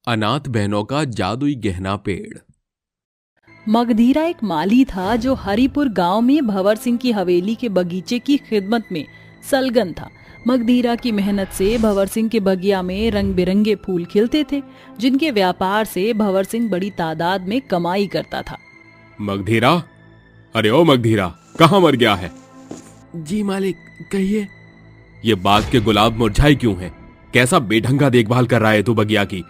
अनाथ बहनों का जादुई गहना पेड़। मगधीरा एक माली था जो हरिपुर गांव में भंवर सिंह की हवेली के बगीचे की खिदमत में सलगन था। मगधीरा की मेहनत से भंवर सिंह के बगिया में रंग बिरंगे फूल खिलते थे, जिनके व्यापार से भंवर सिंह बड़ी तादाद में कमाई करता था। मगधीरा, अरे ओ मगधीरा, कहाँ मर गया है? जी मालिक, कहिए। ये बाग के गुलाब मुरझाए क्यों हैं? कैसा बेढंगा देखभाल कर रहा है तू बगिया की?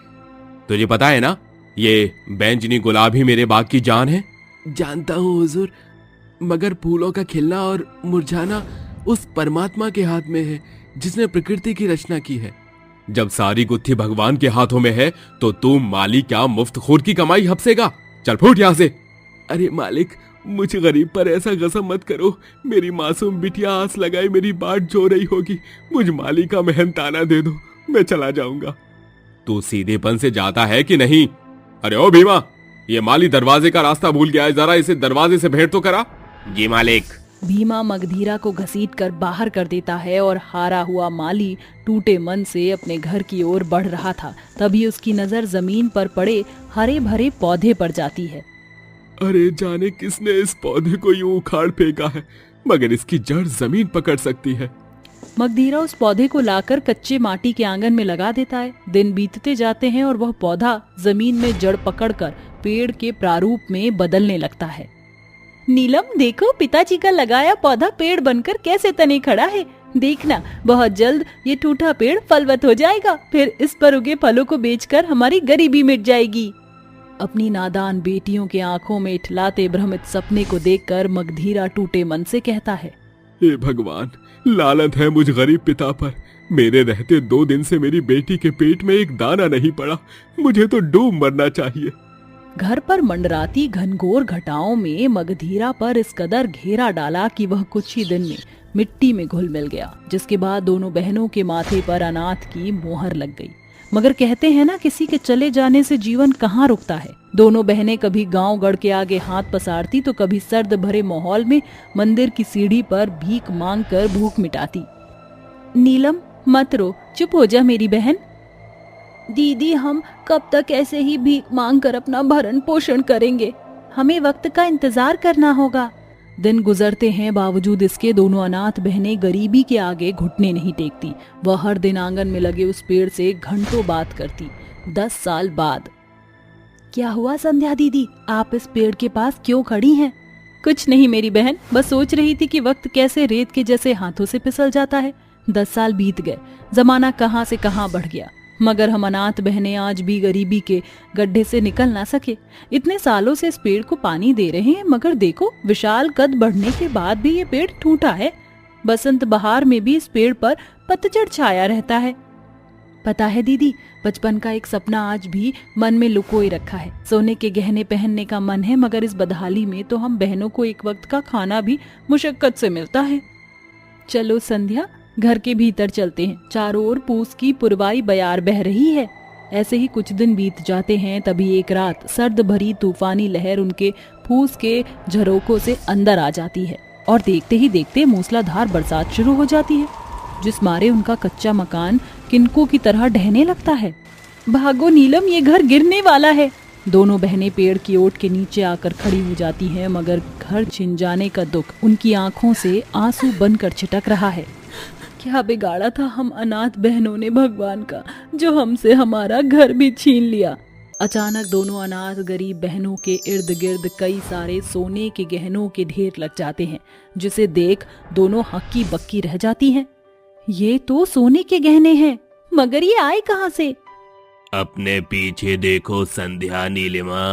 तुझे पता है ना, ये बैंजनी गुलाब ही मेरे बाग की जान है। जानता हूँ हुजूर, मगर फूलों का खिलना और मुरझाना उस परमात्मा के हाथ में है जिसने प्रकृति की रचना की है। जब सारी गुत्थी भगवान के हाथों में है तो तू माली क्या मुफ्तखोर की कमाई हपसेगा? चल फूट यहां से। अरे मालिक, मुझ गरीब पर ऐसा गजब मत करो। मेरी मासूम बिटिया आस लगाए मेरी बाट जो रही होगी। मुझ माली का मेहनताना दे दो, मैं चला जाऊंगा। तू सीधेपन से जाता है कि नहीं? अरे ओ भीमा, ये माली दरवाजे का रास्ता भूल गया है, जरा इसे दरवाजे से भेंट तो करा। जी मालिक। भीमा मगधीरा को घसीटकर बाहर कर देता है और हारा हुआ माली टूटे मन से अपने घर की ओर बढ़ रहा था। तभी उसकी नजर जमीन पर पड़े हरे भरे पौधे पर जाती है। अरे जाने किसने इस पौधे को यूं उखाड़ फेंका है, मगर इसकी जड़ जमीन पकड़ सकती है। मगधीरा उस पौधे को लाकर कच्चे माटी के आंगन में लगा देता है। दिन बीतते जाते हैं और वह पौधा जमीन में जड़ पकड़कर पेड़ के प्रारूप में बदलने लगता है। नीलम, देखो पिताजी का लगाया पौधा पेड़ बनकर कैसे तने खड़ा है। देखना, बहुत जल्द ये टूटा पेड़ फलवत हो जाएगा, फिर इस पर उगे फलों को बेचकर हमारी गरीबी मिट जाएगी। अपनी नादान बेटियों के आंखों में इठलाते भ्रमित सपने को देखकर मगधीरा टूटे मन से कहता है, हे भगवान, लानत है मुझ गरीब पिता पर। मेरे रहते 2 दिन से मेरी बेटी के पेट में एक दाना नहीं पड़ा। मुझे तो डूब मरना चाहिए। घर पर मंडराती घनघोर घटाओं में मगधीरा पर इस कदर घेरा डाला कि वह कुछ ही दिन में मिट्टी में घुल मिल गया, जिसके बाद दोनों बहनों के माथे पर अनाथ की मोहर लग गई। मगर कहते हैं ना, किसी के चले जाने से जीवन कहाँ रुकता है। दोनों बहनें कभी गांव गढ़ के आगे हाथ पसारती तो कभी सर्द भरे माहौल में मंदिर की सीढ़ी पर भीख मांगकर भूख मिटाती। नीलम, मत रो, चुप हो जा मेरी बहन। दीदी, हम कब तक ऐसे ही भीख मांग कर अपना भरण पोषण करेंगे? हमें वक्त का इंतजार करना होगा। दिन गुजरते हैं, बावजूद इसके दोनों अनाथ बहनें गरीबी के आगे घुटने नहीं टेकती। वह हर दिन आंगन में लगे उस पेड़ से घंटों बात करती। 10 साल बाद। क्या हुआ संध्या दीदी, आप इस पेड़ के पास क्यों खड़ी हैं? कुछ नहीं मेरी बहन, बस सोच रही थी कि वक्त कैसे रेत के जैसे हाथों से फिसल जाता है। 10 साल बीत गए, जमाना कहाँ से कहाँ बढ़ गया, मगर हम अनाथ बहनें आज भी गरीबी के गड्ढे से निकल ना सके। इतने सालों से इस पेड़ को पानी दे रहे हैं, मगर देखो, विशाल कद बढ़ने के बाद भी ये पेड़ टूटा है। बसंत बहार में भी इस पेड़ पर पतझड़ छाया रहता है। पता है दीदी, बचपन का एक सपना आज भी मन में लुकोए रखा है। सोने के गहने पहनने का मन है, मगर इस बदहाली में तो हम बहनों को एक वक्त का खाना भी मुशक्कत से मिलता है। चलो संध्या, घर के भीतर चलते हैं। चारों ओर पूस की पुरवाई बयार बह रही है। ऐसे ही कुछ दिन बीत जाते हैं। तभी एक रात सर्द भरी तूफानी लहर उनके फूस के झरोकों से अंदर आ जाती है और देखते ही देखते मूसलाधार बरसात शुरू हो जाती है, जिस मारे उनका कच्चा मकान किनको की तरह ढहने लगता है। भागो नीलम, ये घर गिरने वाला है। दोनों बहनें पेड़ की ओट के नीचे आकर खड़ी हो जाती हैं, मगर घर छिन जाने का दुख उनकी आंखों से आंसू बनकर छिटक रहा है। क्या बिगाड़ा था हम अनाथ बहनों ने भगवान का, जो हमसे हमारा घर भी छीन लिया। अचानक दोनों अनाथ गरीब बहनों के इर्द गिर्द कई सारे सोने के गहनों के ढेर लग जाते हैं, जिसे देख दोनों हक्की बक्की रह जाती हैं। ये तो सोने के गहने हैं, मगर ये आए कहाँ से? अपने पीछे देखो संध्या नीलिमा।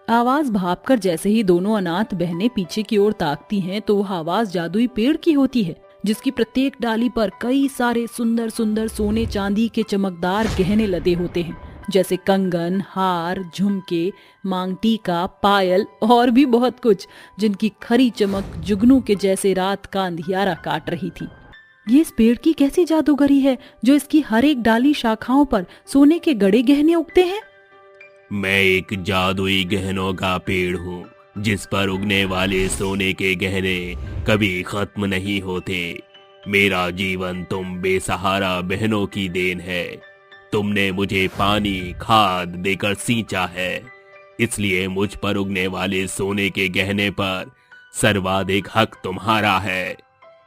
आवाज भांपकर जैसे ही दोनों अनाथ बहनें पीछे की ओर ताकती हैं तो वह आवाज जादुई पेड़ की होती है, जिसकी प्रत्येक डाली पर कई सारे सुंदर सुंदर सोने चांदी के चमकदार गहने लदे होते हैं, जैसे कंगन, हार, झुमके, मांग टीका, पायल और भी बहुत कुछ, जिनकी खरी चमक जुगनू के जैसे रात का अंधियारा काट रही थी। ये इस पेड़ की कैसी जादूगरी है जो इसकी हर एक डाली शाखाओं पर सोने के गड़े गहने उगते हैं? मैं एक जादुई गहनों का पेड़ हूँ, जिस पर उगने वाले सोने के गहने कभी खत्म नहीं होते। मेरा जीवन तुम बेसहारा बहनों की देन है। तुमने मुझे पानी खाद देकर सींचा है, इसलिए मुझ पर उगने वाले सोने के गहने पर सर्वाधिक हक तुम्हारा है।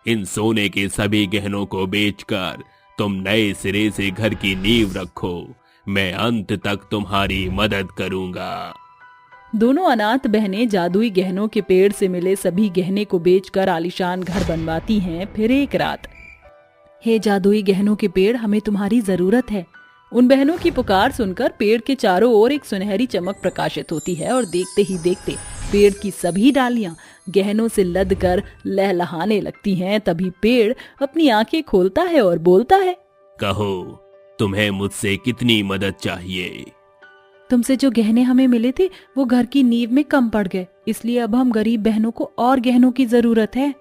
इन सोने के सभी गहनों को बेचकर तुम नए सिरे से घर की नींव रखो, मैं अंत तक तुम्हारी मदद करूंगा। दोनों अनाथ बहनें जादुई गहनों के पेड़ से मिले सभी गहने को बेचकर आलीशान घर बनवाती हैं। फिर एक रात, हे जादुई गहनों के पेड़, हमें तुम्हारी जरूरत है। उन बहनों की पुकार सुनकर पेड़ के चारों ओर एक सुनहरी चमक प्रकाशित होती है और देखते ही देखते पेड़ की सभी डालियां गहनों से लदकर लहलहाने लगती हैं। तभी पेड़ अपनी आंखें खोलता है और बोलता है, कहो, तुम्हें मुझसे कितनी मदद चाहिए? तुमसे जो गहने हमें मिले थे वो घर की नींव में कम पड़ गए, इसलिए अब हम गरीब बहनों को और गहनों की जरूरत है।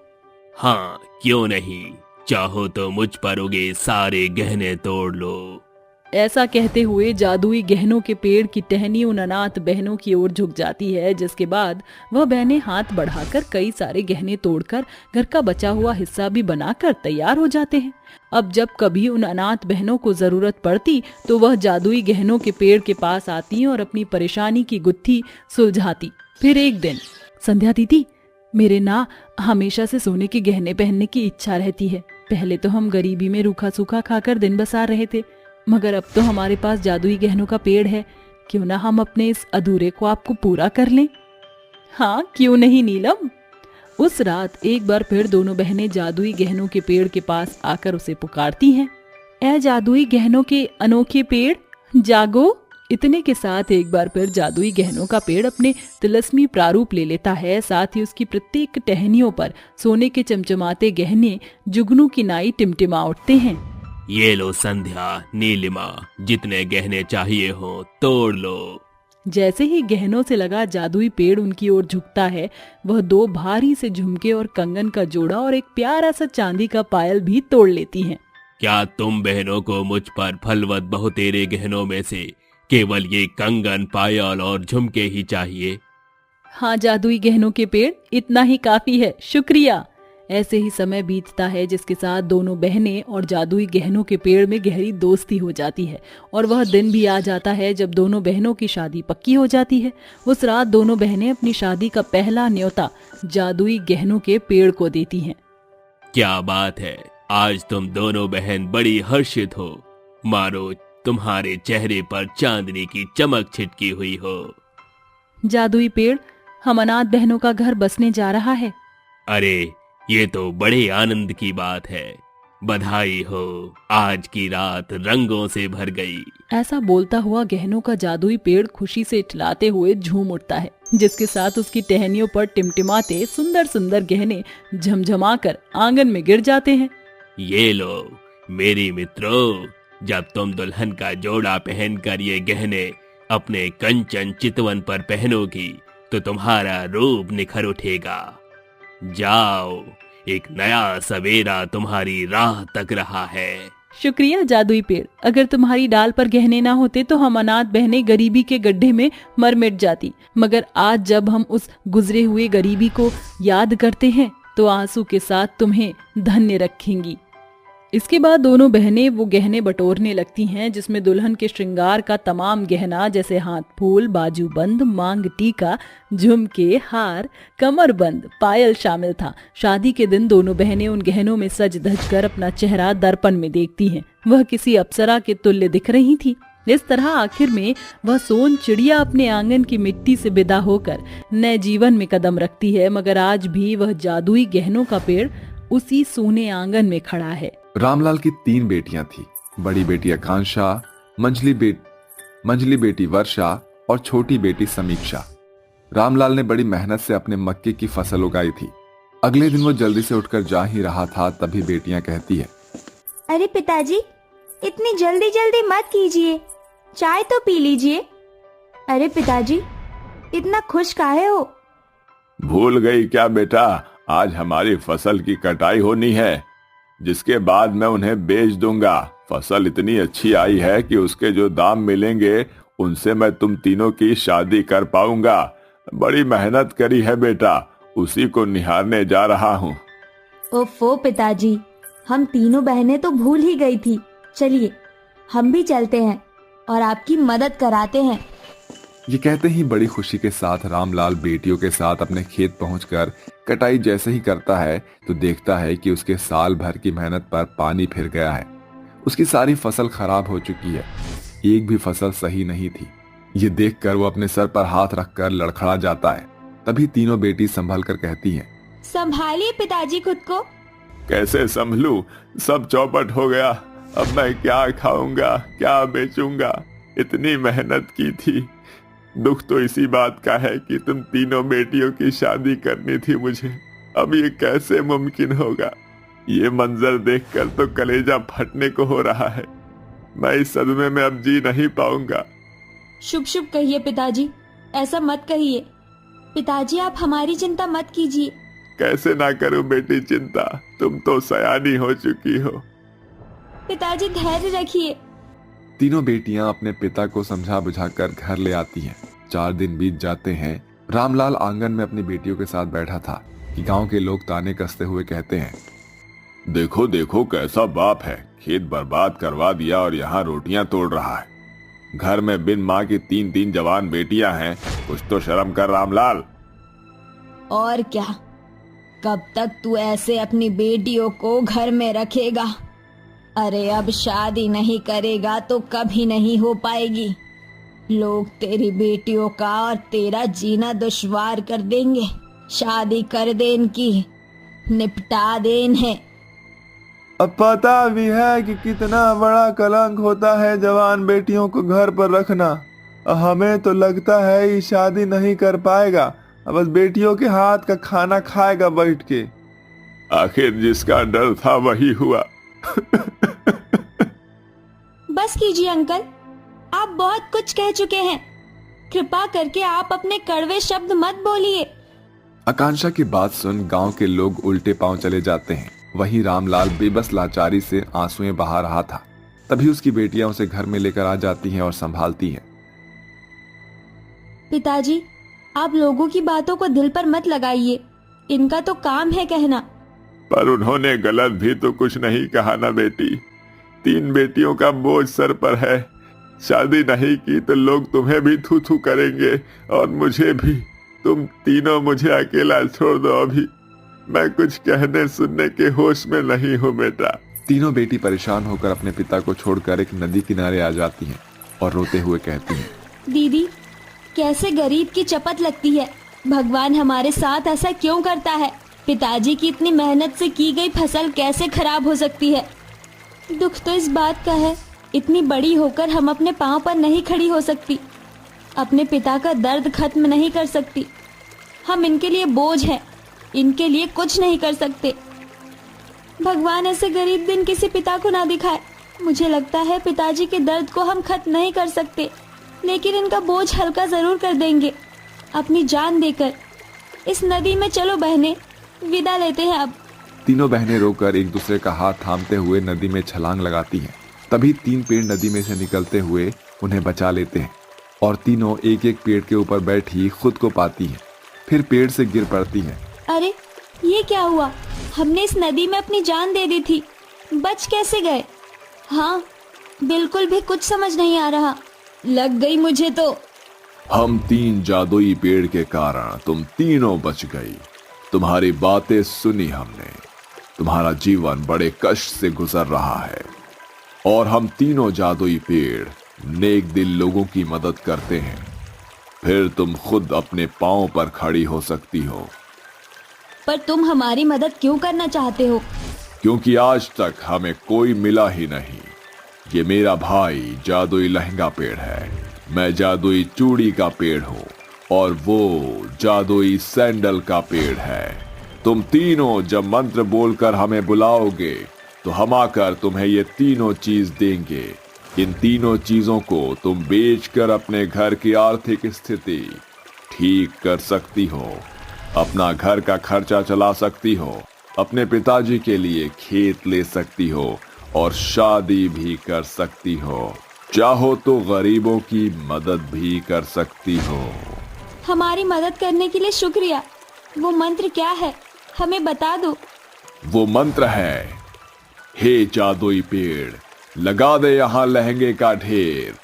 हाँ, क्यों नहीं, चाहो तो मुझ पर उगे सारे गहने तोड़ लो। ऐसा कहते हुए जादुई गहनों के पेड़ की टहनी उन अनाथ बहनों की ओर झुक जाती है, जिसके बाद वह बहनें हाथ बढ़ाकर कई सारे गहने तोड़कर घर का बचा हुआ हिस्सा भी बनाकर तैयार हो जाते हैं। अब जब कभी उन अनाथ बहनों को जरूरत पड़ती तो वह जादुई गहनों के पेड़ के पास आती और अपनी परेशानी की गुत्थी सुलझाती। फिर एक दिन, संध्या दीदी, मेरे ना हमेशा से सोने के गहने पहनने की इच्छा रहती है। पहले तो हम गरीबी में रूखा सूखा खाकर दिन बसार रहे थे, मगर अब तो हमारे पास जादुई गहनों का पेड़ है, क्यों ना हम अपने इस अधूरे ख्वाब को पूरा कर लें। हाँ, क्यों नहीं नीलम। उस रात एक बार फिर दोनों बहनें जादुई गहनों के पेड़ के पास आकर उसे पुकारती हैं, ऐ जादुई गहनों के अनोखे पेड़, जागो। इतने के साथ एक बार फिर जादुई गहनों का पेड़ अपने तिलस्मी प्रारूप ले लेता है। साथ ही उसकी प्रत्येक टहनियों पर सोने के चमचमाते गहने जुगनू की नाई टिमटिमा उठते हैं। ये लो संध्या, नीलिमा, जितने गहने चाहिए हो तोड़ लो। जैसे ही गहनों से लगा जादुई पेड़ उनकी ओर झुकता है, वह दो भारी से झुमके और कंगन का जोड़ा और एक प्यारा सा चांदी का पायल भी तोड़ लेती हैं। क्या तुम बहनों को मुझ पर फलवत बहुतेरे गहनों में से केवल ये कंगन, पायल और झुमके ही चाहिए? हाँ जादुई गहनों के पेड़, इतना ही काफी है, शुक्रिया। ऐसे ही समय बीतता है, जिसके साथ दोनों बहनें और जादुई गहनों के पेड़ में गहरी दोस्ती हो जाती है और वह दिन भी आ जाता है जब दोनों बहनों की शादी पक्की हो जाती है। उस रात दोनों बहनें अपनी शादी का पहला न्योता जादुई गहनों के पेड़ को देती हैं। क्या बात है, आज तुम दोनों बहन बड़ी हर्षित हो, मानो तुम्हारे चेहरे पर चांदनी की चमक छिटकी हुई हो। जादुई पेड़, हम अनाथ बहनों का घर बसने जा रहा है। अरे, ये तो बड़े आनंद की बात है, बधाई हो, आज की रात रंगों से भर गई। ऐसा बोलता हुआ गहनों का जादुई पेड़ खुशी से इठलाते हुए झूम उठता है, जिसके साथ उसकी टहनियों पर टिमटिमाते सुंदर सुंदर गहने झमझमाकर आंगन में गिर जाते हैं। ये लो मेरी मित्रों, जब तुम दुल्हन का जोड़ा पहनकर ये गहने अपने कंचन चितवन पर पहनोगी तो तुम्हारा रूप निखर उठेगा। जाओ, एक नया सवेरा तुम्हारी राह तक रहा है। शुक्रिया जादुई पेड़, अगर तुम्हारी डाल पर गहने ना होते तो हम अनाथ बहनें गरीबी के गड्ढे में मर मिट जाती, मगर आज जब हम उस गुजरे हुए गरीबी को याद करते हैं तो आंसू के साथ तुम्हें धन्य रखेंगी। इसके बाद दोनों बहनें वो गहने बटोरने लगती हैं जिसमें दुल्हन के श्रृंगार का तमाम गहना, जैसे हाथ फूल, बाजूबंद, मांग टीका, झुमके, हार, कमरबंद, पायल शामिल था। शादी के दिन दोनों बहनें उन गहनों में सज धज कर अपना चेहरा दर्पण में देखती हैं। वह किसी अप्सरा के तुल्य दिख रही थी। इस तरह आखिर में वह सोन चिड़िया अपने आंगन की मिट्टी से विदा होकर नए जीवन में कदम रखती है, मगर आज भी वह जादुई गहनों का पेड़ उसी सोने आंगन में खड़ा है। रामलाल की 3 बेटियां थी। बड़ी बेटी आकांक्षा, मंजली बेटी वर्षा और छोटी बेटी समीक्षा। रामलाल ने बड़ी मेहनत से अपने मक्के की फसल उगाई थी। अगले दिन वो जल्दी से उठकर जा ही रहा था, तभी बेटियां कहती है, अरे पिताजी, इतनी जल्दी जल्दी मत कीजिए, चाय तो पी लीजिए। अरे पिताजी, इतना खुश काहे हो? भूल गई क्या बेटा, आज हमारी फसल की कटाई होनी है, जिसके बाद मैं उन्हें बेच दूंगा। फसल इतनी अच्छी आई है कि उसके जो दाम मिलेंगे उनसे मैं तुम तीनों की शादी कर पाऊंगा। बड़ी मेहनत करी है बेटा, उसी को निहारने जा रहा हूँ। ओफो पिताजी, हम तीनों बहनें तो भूल ही गई थी। चलिए हम भी चलते हैं और आपकी मदद कराते हैं। ये कहते ही बड़ी खुशी के साथ रामलाल बेटियों के साथ अपने खेत पहुंचकर कटाई जैसे ही करता है तो देखता है कि उसके साल भर की मेहनत पर पानी फिर गया है। उसकी सारी फसल खराब हो चुकी है, एक भी फसल सही नहीं थी। ये देखकर वो अपने सर पर हाथ रखकर लड़खड़ा जाता है। तभी तीनों बेटी संभल कर कहती हैं, संभालिए पिताजी खुद को। कैसे संभलूं? सब चौपट हो गया। अब मैं क्या खाऊंगा, क्या बेचूंगा? इतनी मेहनत की थी। दुख तो इसी बात का है कि तुम तीनों बेटियों की शादी करनी थी मुझे। अब ये कैसे मुमकिन होगा? ये मंजर देखकर तो कलेजा फटने को हो रहा है। मैं इस सदमे में अब जी नहीं पाऊंगा। शुभ शुभ कहिए पिताजी, ऐसा मत कहिए। पिताजी आप हमारी चिंता मत कीजिए। कैसे ना करूं बेटी चिंता, तुम तो सयानी हो चुकी हो। पिताजी धैर्य रखिए। तीनों बेटियां अपने पिता को समझा बुझाकर घर ले आती हैं। 4 दिन बीत जाते हैं। रामलाल आंगन में अपनी बेटियों के साथ बैठा था कि गांव के लोग ताने कसते हुए कहते हैं, देखो देखो कैसा बाप है, खेत बर्बाद करवा दिया और यहाँ रोटियां तोड़ रहा है। घर में बिन माँ की 3-3 जवान बेटियां हैं, कुछ तो शर्म कर रामलाल। और क्या, कब तक तू ऐसे अपनी बेटियों को घर में रखेगा? अरे अब शादी नहीं करेगा तो कभी नहीं हो पाएगी। लोग तेरी बेटियों का और तेरा जीना दुश्वार कर देंगे। शादी कर दे इनकी, निपटा दे इन्हें। अब पता भी है कि कितना बड़ा कलंक होता है जवान बेटियों को घर पर रखना। हमें तो लगता है ये शादी नहीं कर पाएगा, बस बेटियों के हाथ का खाना खाएगा बैठ के। आखिर जिसका डर था वही हुआ। बस कीजिए अंकल, आप बहुत कुछ कह चुके हैं। कृपा करके आप अपने कड़वे शब्द मत बोलिए। आकांक्षा की बात सुन गांव के लोग उल्टे पांव चले जाते हैं। वहीं रामलाल बेबस लाचारी से आंसुएं बहा रहा था। तभी उसकी बेटियां उसे घर में लेकर आ जाती हैं और संभालती हैं। पिताजी आप लोगों की बातों को दिल पर मत लगाइए, इनका तो काम है कहना। पर उन्होंने गलत भी तो कुछ नहीं कहा ना बेटी। 3 बेटियों का बोझ सर पर है। शादी नहीं की तो लोग तुम्हें भी थू थू करेंगे और मुझे भी। तुम तीनों मुझे अकेला छोड़ दो, अभी मैं कुछ कहने सुनने के होश में नहीं हूँ बेटा। तीनों बेटी परेशान होकर अपने पिता को छोड़कर एक नदी किनारे आ जाती हैं और रोते हुए कहती हैं, दीदी कैसे गरीब की चपत लगती है। भगवान हमारे साथ ऐसा क्यों करता है? पिताजी की इतनी मेहनत से की गई फसल कैसे खराब हो सकती है? दुख तो इस बात का है, इतनी बड़ी होकर हम अपने पांव पर नहीं खड़ी हो सकती, अपने पिता का दर्द खत्म नहीं कर सकती। हम इनके लिए बोझ हैं, इनके लिए कुछ नहीं कर सकते। भगवान ऐसे गरीब दिन किसी पिता को ना दिखाए। मुझे लगता है पिताजी के दर्द को हम खत्म नहीं कर सकते, लेकिन इनका बोझ हल्का जरूर कर देंगे अपनी जान देकर। इस नदी में चलो बहनें, विदा लेते हैं अब। तीनों बहनें रोकर एक दूसरे का हाथ थामते हुए नदी में छलांग लगाती हैं। तभी 3 पेड़ नदी में से निकलते हुए उन्हें बचा लेते हैं और तीनों एक एक पेड़ के ऊपर बैठी खुद को पाती हैं, फिर पेड़ से गिर पड़ती हैं। अरे ये क्या हुआ? हमने इस नदी में अपनी जान दे दी थी, बच कैसे गए? हाँ बिल्कुल भी कुछ समझ नहीं आ रहा। लग गई मुझे तो। हम 3 जादुई पेड़ के कारण तुम तीनों बच गई। तुम्हारी बातें सुनी हमने। तुम्हारा जीवन बड़े कष्ट से गुजर रहा है और हम तीनों जादुई पेड़ नेक दिल लोगों की मदद करते हैं। फिर तुम खुद अपने पांव पर खड़ी हो सकती हो। पर तुम हमारी मदद क्यों करना चाहते हो? क्योंकि आज तक हमें कोई मिला ही नहीं। ये मेरा भाई जादुई लहंगा पेड़ है, मैं जादुई चूड़ी का पेड़ हूँ और वो जादुई सैंडल का पेड़ है। तुम तीनों जब मंत्र बोलकर हमें बुलाओगे तो हम आकर तुम्हें ये तीनों चीज देंगे। इन तीनों चीजों को तुम बेचकर अपने घर की आर्थिक स्थिति ठीक कर सकती हो, अपना घर का खर्चा चला सकती हो, अपने पिताजी के लिए खेत ले सकती हो और शादी भी कर सकती हो। चाहो तो गरीबों की मदद भी कर सकती हो। हमारी मदद करने के लिए शुक्रिया। वो मंत्र क्या है, हमें बता दो। वो मंत्र है, हे जादुई पेड़, लगा दे यहाँ लहंगे का ढेर,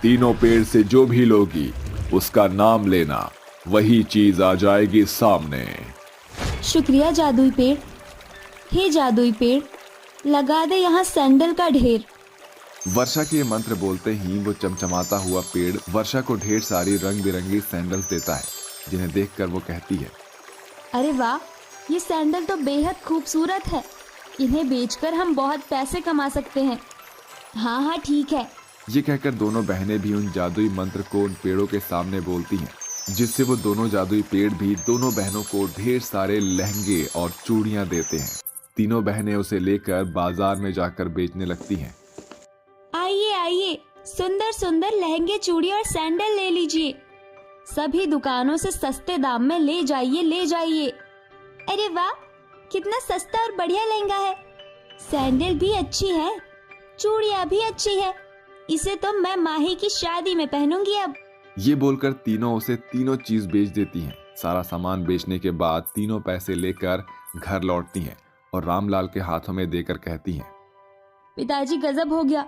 तीनों पेड़ से जो भी लोगी उसका नाम लेना, वही चीज आ जाएगी सामने। शुक्रिया जादुई पेड़। हे जादुई पेड़, लगा दे यहाँ सैंडल का ढेर। वर्षा के ये मंत्र बोलते ही वो चमचमाता हुआ पेड़ वर्षा को ढेर सारी रंग बिरंगी सैंडल्स देता है, जिन्हें देखकर वो कहती है, अरे वाह, ये सैंडल तो बेहद खूबसूरत है। इन्हें बेचकर हम बहुत पैसे कमा सकते हैं। हाँ हाँ ठीक है। ये कहकर दोनों बहनें भी उन जादुई मंत्र को उन पेड़ों के सामने बोलती हैं, जिससे वो दोनों जादुई पेड़ भी दोनों बहनों को ढेर सारे लहंगे और चूड़ियां देते हैं। तीनों बहनें उसे लेकर बाजार में जाकर बेचने लगती हैं। आइए आइए, सुंदर सुंदर लहंगे, चूड़ी और सैंडल ले लीजिए। सभी दुकानों से सस्ते दाम में ले जाइए ले जाइए। अरे वाह, कितना सस्ता और बढ़िया लहंगा है। सैंडल भी अच्छी है, चूड़ियां भी अच्छी है। इसे तो मैं माही की शादी में पहनूंगी अब। ये बोलकर तीनों उसे तीनों चीज बेच देती हैं। सारा सामान बेचने के बाद तीनों पैसे लेकर घर लौटती हैं और रामलाल के हाथों में देकर कहती हैं, पिताजी गजब हो गया,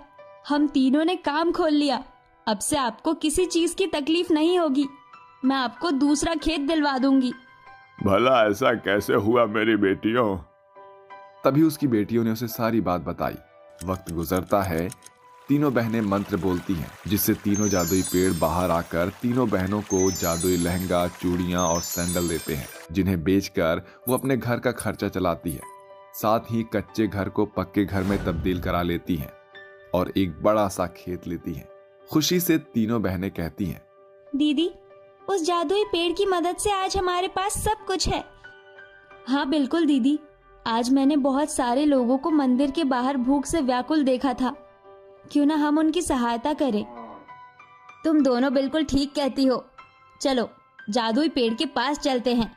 हम तीनों ने काम खोल लिया। अब से आपको किसी चीज की तकलीफ नहीं होगी। मैं आपको दूसरा खेत दिलवा दूंगी। भला ऐसा कैसे हुआ मेरी बेटियों? तभी उसकी बेटियों ने उसे सारी बात बताई। वक्त गुजरता है, तीनों बहनें मंत्र बोलती हैं, जिससे तीनों जादुई पेड़ बाहर आकर तीनों बहनों को जादुई लहंगा, चूड़ियां और सैंडल देते हैं, जिन्हें बेचकर वो अपने घर का खर्चा चलाती है। साथ ही कच्चे घर को पक्के घर में तब्दील करा लेती हैं और एक बड़ा सा खेत लेती हैं। खुशी से तीनों बहनें कहती हैं, दीदी, उस जादुई पेड़ की मदद से आज हमारे पास सब कुछ है। हाँ बिल्कुल दीदी, आज मैंने बहुत सारे लोगों को मंदिर के बाहर भूख से व्याकुल देखा था। क्यों ना हम उनकी सहायता करें। तुम दोनों बिल्कुल ठीक कहती हो। चलो जादुई पेड़ के पास चलते हैं।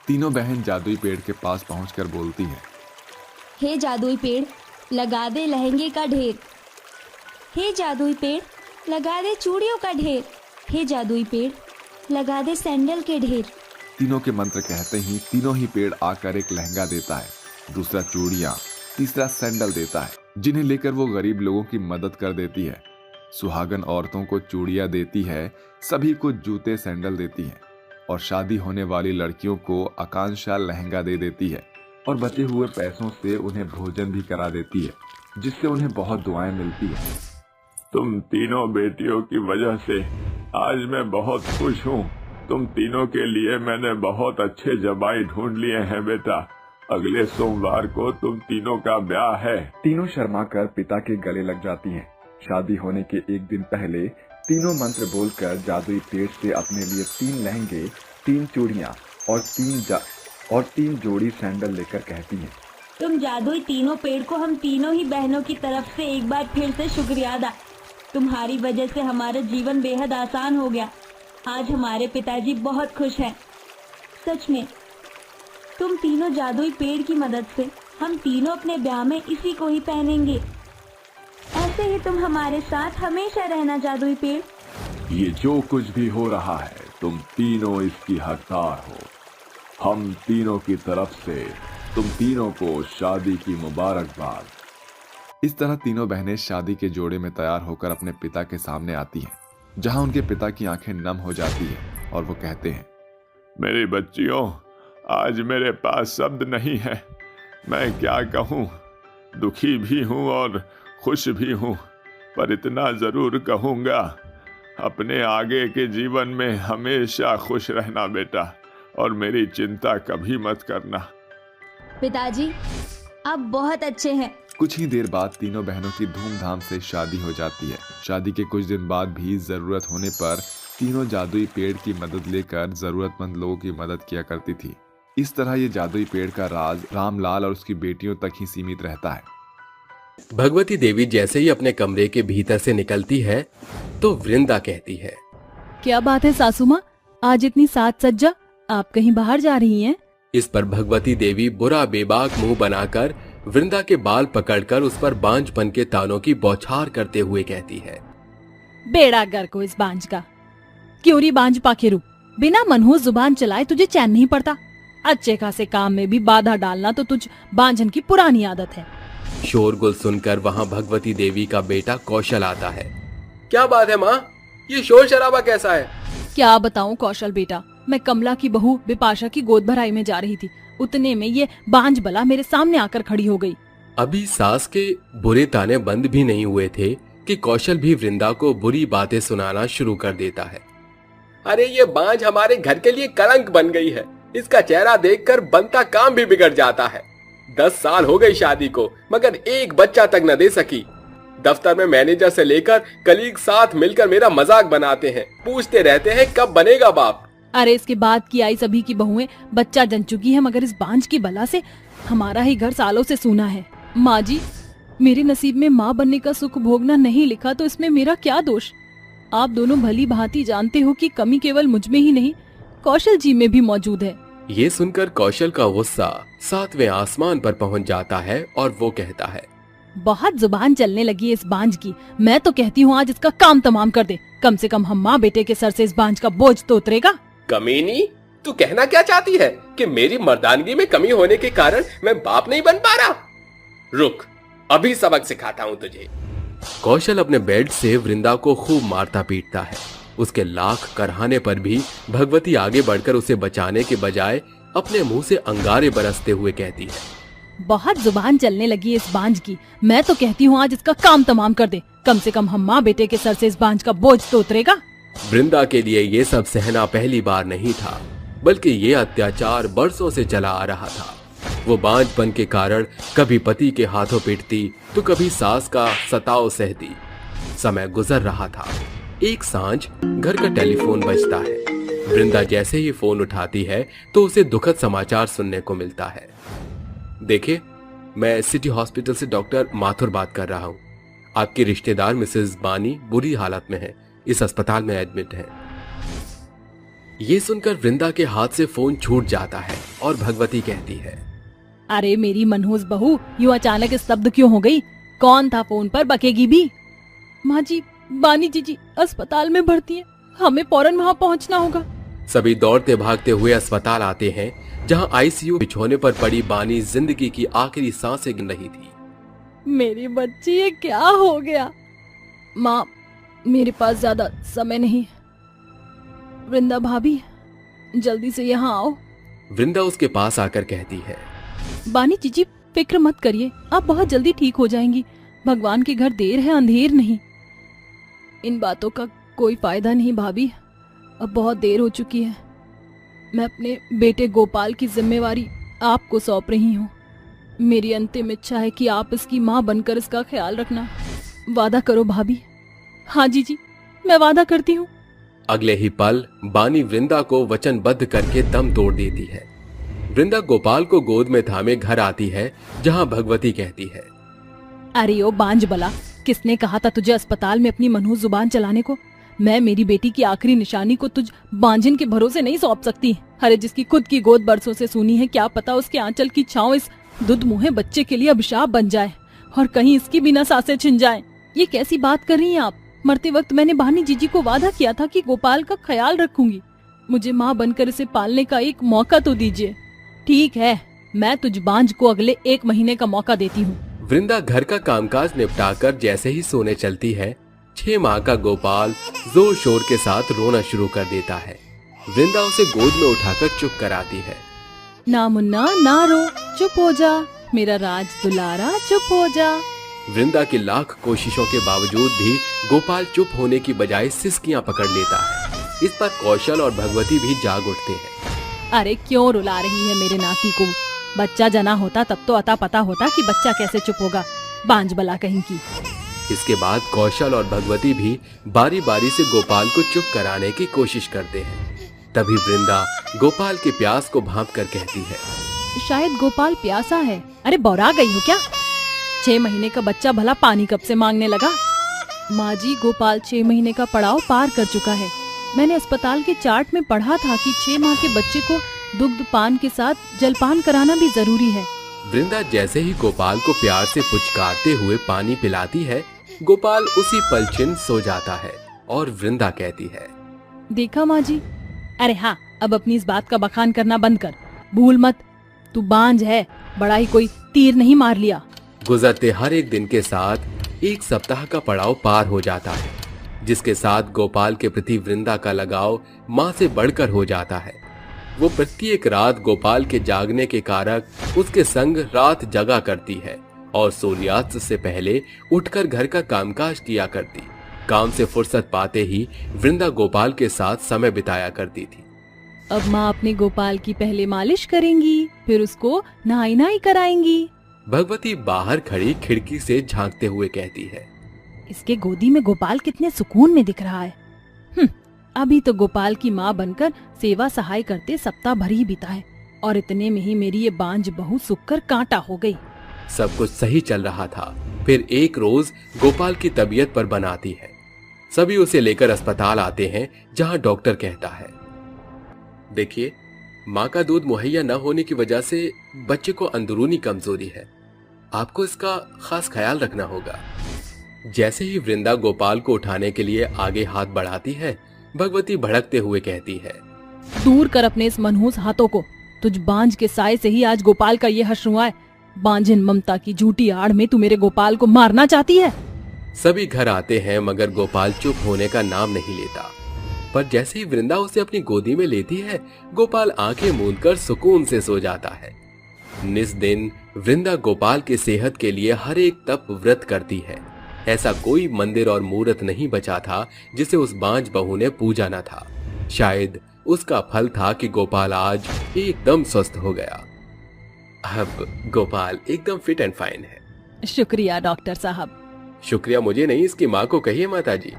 तीनों बहन जादुई पेड़ के पास पहुंचकर बोलती हैं, हे जादुई पेड़, लगा दे लहंगे का ढेर। हे जादुई पेड़, लगा दे चूड़ियों का ढेर। हे जादुई पेड़, लगा दे सैंडल के ढेर। तीनों के मंत्र कहते ही तीनों ही पेड़ आकर एक लहंगा देता है, दूसरा चूड़ियां, तीसरा सैंडल देता है, जिन्हें लेकर वो गरीब लोगों की मदद कर देती है। सुहागन औरतों को चूड़ियां देती है, सभी को जूते सैंडल देती है और शादी होने वाली लड़कियों को आकांक्षा लहंगा दे देती है और बचे हुए पैसों से उन्हें भोजन भी करा देती है, जिससे उन्हें बहुत दुआएं मिलती है। तुम तीनों बेटियों की वजह से आज मैं बहुत खुश हूँ। तुम तीनों के लिए मैंने बहुत अच्छे जमाई ढूंढ लिए हैं बेटा। अगले सोमवार को तुम तीनों का ब्याह है। तीनों शर्माकर पिता के गले लग जाती हैं। शादी होने के एक दिन पहले तीनों मंत्र बोलकर जादुई पेड़ से अपने लिए 3 लहंगे, 3 चूड़ियां और 3 जोड़ी सैंडल लेकर कहती हैं, तुम जादुई तीनों पेड़ को हम तीनों ही बहनों की तरफ से एक बार फिर से शुक्रिया अदा। तुम्हारी वजह से हमारा जीवन बेहद आसान हो गया। आज हमारे पिताजी बहुत खुश हैं। सच में तुम तीनों जादुई पेड़ की मदद से हम तीनों अपने ब्याह में इसी को ही पहनेंगे। ऐसे ही तुम हमारे साथ हमेशा रहना जादुई पेड़। ये जो कुछ भी हो रहा है तुम तीनों इसकी हकदार हो। हम तीनों की तरफ से तुम तीनों को शादी की मुबारकबाद। इस तरह तीनों बहनें शादी के जोड़े में तैयार होकर अपने पिता के सामने आती हैं, जहां उनके पिता की आंखें नम हो जाती हैं और वो कहते हैं, मेरी बच्चियों, आज मेरे पास शब्द नहीं है। मैं क्या कहूँ, दुखी भी हूँ और खुश भी हूँ, पर इतना जरूर कहूँगा, अपने आगे के जीवन में हमेशा खुश रहना बेटा, और मेरी चिंता कभी मत करना। पिताजी आप बहुत अच्छे हैं। कुछ ही देर बाद तीनों बहनों की धूमधाम से शादी हो जाती है। शादी के कुछ दिन बाद भी जरूरत होने पर तीनों जादुई पेड़ की मदद लेकर जरूरतमंद लोगों की मदद किया करती थी। इस तरह ये जादुई पेड़ का राज रामलाल और उसकी बेटियों तक ही सीमित रहता है। भगवती देवी जैसे ही अपने कमरे के भीतर से निकलती है तो वृंदा कहती है, क्या बात है सासू माँ, आज इतनी साज सज्जा, आप कहीं बाहर जा रही हैं? इस पर भगवती देवी बुरा बेबाक मुंह बनाकर वृंदा के बाल पकड़कर उस पर बांझ बन के तानों की बौछार करते हुए कहती है, बेड़ा गर को इस बांझ का। क्यों री बांझ पाखेरू, बिना मनहूस जुबान चलाए तुझे चैन नहीं पड़ता। अच्छे खासे काम में भी बाधा डालना तो तुझ बांझन की पुरानी आदत है। शोरगुल सुनकर वहां भगवती देवी का बेटा कौशल आता है। क्या बात है माँ, ये शोर शराबा कैसा है? क्या बताऊं कौशल बेटा, मैं कमला की बहू बिपाशा की गोद भराई में जा रही थी, उतने में ये बांझ बला मेरे सामने आकर खड़ी हो गई। अभी सास के बुरे ताने बंद भी नहीं हुए थे कि कौशल भी वृंदा को बुरी बातें सुनाना शुरू कर देता है। अरे ये बांझ हमारे घर के लिए कलंक बन गई है, इसका चेहरा देखकर बनता काम भी बिगड़ जाता है। 10 साल हो गई शादी को, मगर एक बच्चा तक न दे सकी। दफ्तर में मैनेजर से लेकर कलीग साथ मिलकर मेरा मजाक बनाते हैं, पूछते रहते हैं कब बनेगा बाप। अरे इसके बाद की आई सभी की बहुएं बच्चा जन चुकी है, मगर इस बांझ की बला से हमारा ही घर सालों से सूना है। माँ जी, मेरे नसीब में माँ बनने का सुख भोगना नहीं लिखा तो इसमें मेरा क्या दोष? आप दोनों भली भांति जानते हो कि कमी केवल मुझ में ही नहीं, कौशल जी में भी मौजूद है। ये सुनकर कौशल का गुस्सा 7वें आसमान पर पहुंच जाता है और वो कहता है, बहुत जुबान चलने लगी इस बांझ की। मैं तो कहती हूँ आज इसका काम तमाम कर दे, कम से कम हम माँ बेटे के सर से इस बांझ का बोझ तो उतरेगा। कमीनी, तू कहना क्या चाहती है कि मेरी मर्दानगी में कमी होने के कारण मैं बाप नहीं बन पा रहा? रुक, अभी सबक सिखाता हूँ तुझे। कौशल अपने बेड से वृंदा को खूब मारता पीटता है। उसके लाख करहाने पर भी भगवती आगे बढ़कर उसे बचाने के बजाय अपने मुंह से अंगारे बरसते हुए कहती है, बहुत जुबान चलने लगी इस बांझ की। मैं तो कहती हूँ आज इसका काम तमाम कर दे, कम से कम हम माँ बेटे के सर से इस बांझ का बोझ तो उतरेगा। वृंदा के लिए ये सब सहना पहली बार नहीं था, बल्कि ये अत्याचार बरसों से चला आ रहा था। वो बांझपन के कारण कभी पति के हाथों पिटती तो कभी सास का सताव सहती। समय गुजर रहा था। एक सांझ घर का टेलीफोन बजता है। वृंदा जैसे ही फोन उठाती है तो उसे दुखद समाचार सुनने को मिलता है। देखिए, मैं सिटी हॉस्पिटल से डॉक्टर माथुर बात कर रहा हूँ। आपकी रिश्तेदार मिसेस बानी बुरी हालत में है, इस अस्पताल में एडमिट है। ये सुनकर वृंदा के हाथ से फोन छूट जाता है और भगवती कहती है, अरे मेरी मनहूस बहू, यूं अचानक स्तब्ध क्यों हो गई? कौन था फोन पर, बकेगी भी? माँ जी, बानी जी अस्पताल में भर्ती है, हमें फौरन वहाँ पहुँचना होगा। सभी दौड़ते भागते हुए अस्पताल आते हैं, जहाँ आईसीयू बिछोने पर पड़ी बानी जिंदगी की आखिरी सांसें गिन रही थी। मेरी बच्ची, ये क्या हो गया? माँ, मेरे पास ज्यादा समय नहीं। वृंदा भाभी, जल्दी से यहाँ आओ। वृंदा उसके पास आकर कहती है, बानी जीजी, फिक्र मत करिए, आप बहुत जल्दी ठीक हो जाएंगी। भगवान के घर देर है अंधेर नहीं। इन बातों का कोई फायदा नहीं भाभी, अब बहुत देर हो चुकी है। मैं अपने बेटे गोपाल की जिम्मेवारी आपको सौंप रही हूँ। मेरी अंतिम इच्छा है कि आप इसकी माँ बनकर इसका ख्याल रखना। वादा करो भाभी। हाँ जी, मैं वादा करती हूँ। अगले ही पल बानी वृंदा को वचनबद्ध करके दम तोड़ देती है। वृंदा गोपाल को गोद में थामे घर आती है, जहाँ भगवती कहती है, अरे ओ बांझ बला, किसने कहा था तुझे अस्पताल में अपनी मनहूस जुबान चलाने को? मैं मेरी बेटी की आखिरी निशानी को तुझ बांझिन के भरोसे नहीं सौंप सकती। अरे जिसकी खुद की गोद बरसों से सूनी है, क्या पता उसके आंचल की छांव इस दुध मुहे बच्चे के लिए अभिशाप बन जाए और कहीं इसकी बिना सांसें छिन जाएं। ये कैसी बात कर रही हैं आप? मरते वक्त मैंने बानी जीजी को वादा किया था कि गोपाल का ख्याल रखूंगी। मुझे माँ बनकर इसे पालने का एक मौका तो दीजिए। ठीक है, मैं तुझ बांझ को अगले 1 महीने का मौका देती हूँ। वृंदा घर का कामकाज निपटाकर जैसे ही सोने चलती है, 6 माह का गोपाल जोर शोर के साथ रोना शुरू कर देता है। वृंदा उसे गोद में उठाकर चुप कराती है। ना मुन्ना, ना रो, चुप हो जा, मेरा राज दुलारा, चुप हो जा। वृंदा की लाख कोशिशों के बावजूद भी गोपाल चुप होने की बजाय सिसकियां पकड़ लेता है। इस पर कौशल और भगवती भी जाग उठते हैं। अरे क्यों रुला रही है मेरे नाती को? बच्चा जना होता तब तो अता पता होता कि बच्चा कैसे चुप होगा, बांझ बला कहीं की। इसके बाद कौशल और भगवती भी बारी बारी से गोपाल को चुप कराने की कोशिश करते हैं। तभी वृंदा गोपाल के प्यास को भांप कर कहती है, शायद गोपाल प्यासा है। अरे बौरा गई हो क्या? 6 महीने का बच्चा भला पानी कब से मांगने लगा? माँ जी, गोपाल 6 महीने का पड़ाव पार कर चुका है। मैंने अस्पताल के चार्ट में पढ़ा था कि 6 माह के बच्चे को दुग्ध पान के साथ जलपान कराना भी जरूरी है। वृंदा जैसे ही गोपाल को प्यार से पुचकारते हुए पानी पिलाती है, गोपाल उसी पल छिन सो जाता है और वृंदा कहती है, देखा माँ जी? अरे हाँ, अब अपनी इस बात का बखान करना बंद कर। भूल मत, तू बांझ है, बड़ा ही कोई तीर नहीं मार लिया। गुजरते हर एक दिन के साथ एक सप्ताह का पड़ाव पार हो जाता है, जिसके साथ गोपाल के प्रति वृंदा का लगाव माँ से बढ़कर हो जाता है। वो प्रत्येक रात गोपाल के जागने के कारक उसके संग रात जगा करती है और सूर्यास्त से पहले उठकर घर का कामकाज किया करती। काम से फुर्सत पाते ही वृंदा गोपाल के साथ समय बिताया करती थी। अब माँ अपने गोपाल की पहले मालिश करेंगी, फिर उसको नहाई नहाई कराएंगी। भगवती बाहर खड़ी खिड़की से झांकते हुए कहती है, इसके गोदी में गोपाल कितने सुकून में दिख रहा है। अभी तो गोपाल की माँ बनकर सेवा सहाय करते सप्ताह भर ही बीता है और इतने में ही मेरी ये बांझ बहू सूखकर कांटा हो गई। सब कुछ सही चल रहा था। फिर एक रोज गोपाल की तबीयत पर बनाती है। सभी उसे लेकर अस्पताल आते हैं, जहां डॉक्टर कहता है, देखिए, माँ का दूध मुहैया न होने की वजह से बच्चे को अंदरूनी कमजोरी है। आपको इसका खास ख्याल रखना होगा। जैसे ही वृंदा गोपाल को उठाने के लिए आगे हाथ बढ़ाती है, भगवती भड़कते हुए कहती है, दूर कर अपने इस मनहूस हाथों को। तुझ बांझ के साय से ही आज गोपाल का ये हश्र हुआ है। बांझिन ममता की झूठी आड़ में तू मेरे गोपाल को मारना चाहती है। सभी घर आते हैं, मगर गोपाल चुप होने का नाम नहीं लेता। पर जैसे ही वृंदा उसे अपनी गोदी में लेती है, गोपाल आंखें मूंदकर सुकून से सो जाता है। निस दिन वृंदा गोपाल की सेहत के लिए हर एक तप व्रत करती है। ऐसा कोई मंदिर और मूर्त नहीं बचा था जिसे उस बांझ बहू ने पूजा न था। शायद उसका फल था कि गोपाल आज एकदम स्वस्थ हो गया। अब गोपाल एकदम फिट एंड फाइन है। शुक्रिया डॉक्टर साहब। शुक्रिया मुझे नहीं, इसकी माँ को कहिए माताजी।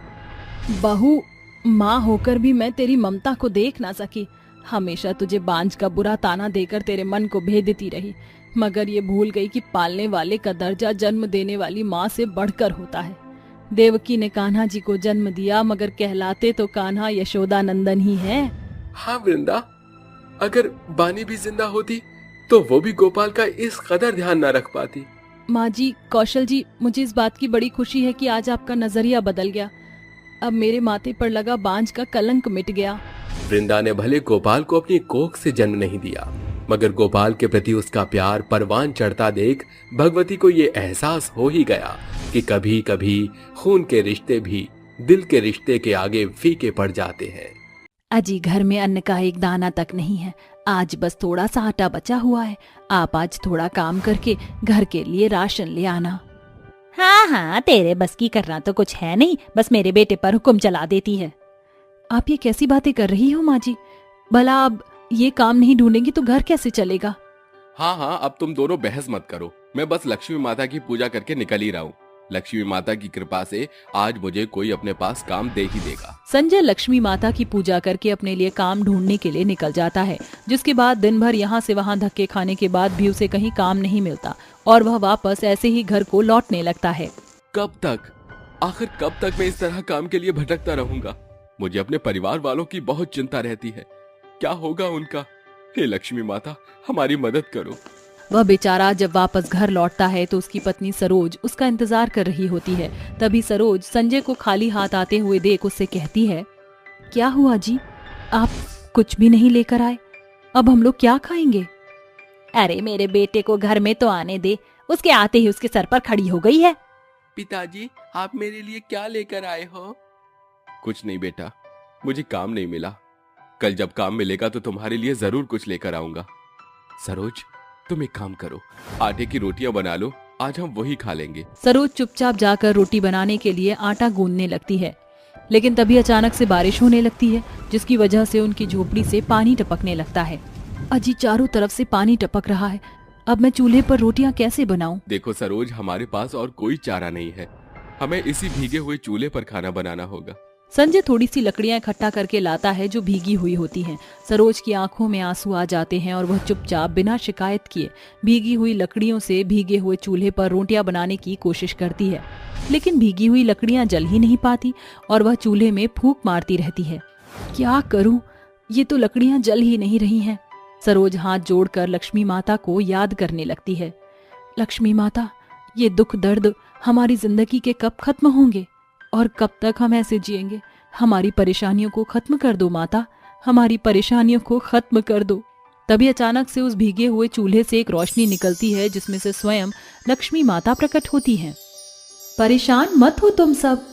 बहू, माँ होकर भी मैं तेरी ममता को देख ना सकी। हमेशा तुझे बांझ का बुरा ताना देकर तेरे मन को भेदती रही, मगर ये भूल गई कि पालने वाले का दर्जा जन्म देने वाली माँ से बढ़कर होता है। देवकी ने कान्हा जी को जन्म दिया, मगर कहलाते तो कान्हा यशोदा नंदन ही है। हाँ वृंदा, अगर बानी भी जिंदा होती तो वो भी गोपाल का इस कदर ध्यान न रख पाती। माँ जी, कौशल जी, मुझे इस बात की बड़ी खुशी है कि आज आपका नजरिया बदल गया। अब मेरे माथे पर लगा बांझ का कलंक मिट गया। वृंदा ने भले गोपाल को अपनी कोख से जन्म नहीं दिया, मगर गोपाल के प्रति उसका प्यार परवान चढ़ता देख भगवती को ये एहसास हो ही गया कि कभी कभी खून के रिश्ते भी दिल के रिश्ते के आगे फीके पड़ जाते हैं। अजी, घर में अन्न का एक दाना तक नहीं है। आज बस थोड़ा सा आटा बचा हुआ है। आप आज थोड़ा काम करके घर के लिए राशन ले आना। हाँ हाँ, तेरे बस की करना तो कुछ है नहीं, बस मेरे बेटे पर हुक्म चला देती है। आप ये कैसी बातें कर रही हो माँ जी? भला अब ये काम नहीं ढूंढेंगी तो घर कैसे चलेगा? हाँ हाँ, अब तुम दोनों बहस मत करो। मैं बस लक्ष्मी माता की पूजा करके निकल ही रहा हूँ। लक्ष्मी माता की कृपा से आज मुझे कोई अपने पास काम दे ही देगा। संजय लक्ष्मी माता की पूजा करके अपने लिए काम ढूंढने के लिए निकल जाता है, जिसके बाद दिन भर यहाँ से वहाँ धक्के खाने के बाद भी उसे कहीं काम नहीं मिलता और वह वापस ऐसे ही घर को लौटने लगता है। कब तक, आखिर कब तक मैं इस तरह काम के लिए भटकता रहूंगा? मुझे अपने परिवार वालों की बहुत चिंता रहती है। क्या होगा उनका? हे लक्ष्मी माता, हमारी मदद करो। वह बेचारा जब वापस घर लौटता है तो उसकी पत्नी सरोज उसका इंतजार कर रही होती है। तभी सरोज संजय को खाली हाथ आते हुए देख उससे कहती है, क्या हुआ जी, आप कुछ भी नहीं लेकर आए? अब हम लोग क्या खाएंगे? अरे मेरे बेटे को घर में तो आने दे, उसके आते ही उसके सर पर खड़ी हो गई है। पिताजी, आप मेरे लिए क्या लेकर आए हो? कुछ नहीं बेटा, मुझे काम नहीं मिला। कल जब काम मिलेगा तो तुम्हारे लिए जरूर कुछ लेकर आऊंगा। सरोज, तुम एक काम करो, आटे की रोटियां बना लो, आज हम वही खा लेंगे। सरोज चुपचाप जाकर रोटी बनाने के लिए आटा गूंदने लगती है, लेकिन तभी अचानक से बारिश होने लगती है, जिसकी वजह से उनकी झोपड़ी से पानी टपकने लगता है। अजी, चारों तरफ से पानी टपक रहा है। अब मैं चूल्हे पर रोटियां कैसे बनाऊं? देखो सरोज, हमारे पास और कोई चारा नहीं है। हमें इसी भीगे हुए चूल्हे पर खाना बनाना होगा। संजय थोड़ी सी लकड़ियां इकट्ठा करके लाता है जो भीगी हुई होती हैं। सरोज की आंखों में आंसू आ जाते हैं और वह चुपचाप बिना शिकायत किए भीगी हुई लकड़ियों से भीगे हुए चूल्हे पर रोटियां बनाने की कोशिश करती है, लेकिन भीगी हुई लकड़ियां जल ही नहीं पाती और वह चूल्हे में फूंक मारती रहती है। क्या करूं, ये तो लकड़ियां जल ही नहीं रही हैं। सरोज हाथ जोड़कर लक्ष्मी माता को याद करने लगती है। लक्ष्मी माता, ये दुख दर्द हमारी जिंदगी के कब खत्म होंगे और कब तक हम ऐसे जिएंगे? हमारी परेशानियों को खत्म कर दो माता, हमारी परेशानियों को खत्म कर दो। तभी अचानक से उस भीगे हुए चूल्हे से एक रोशनी निकलती है जिसमें से स्वयं लक्ष्मी माता प्रकट होती हैं। परेशान मत हो तुम सब,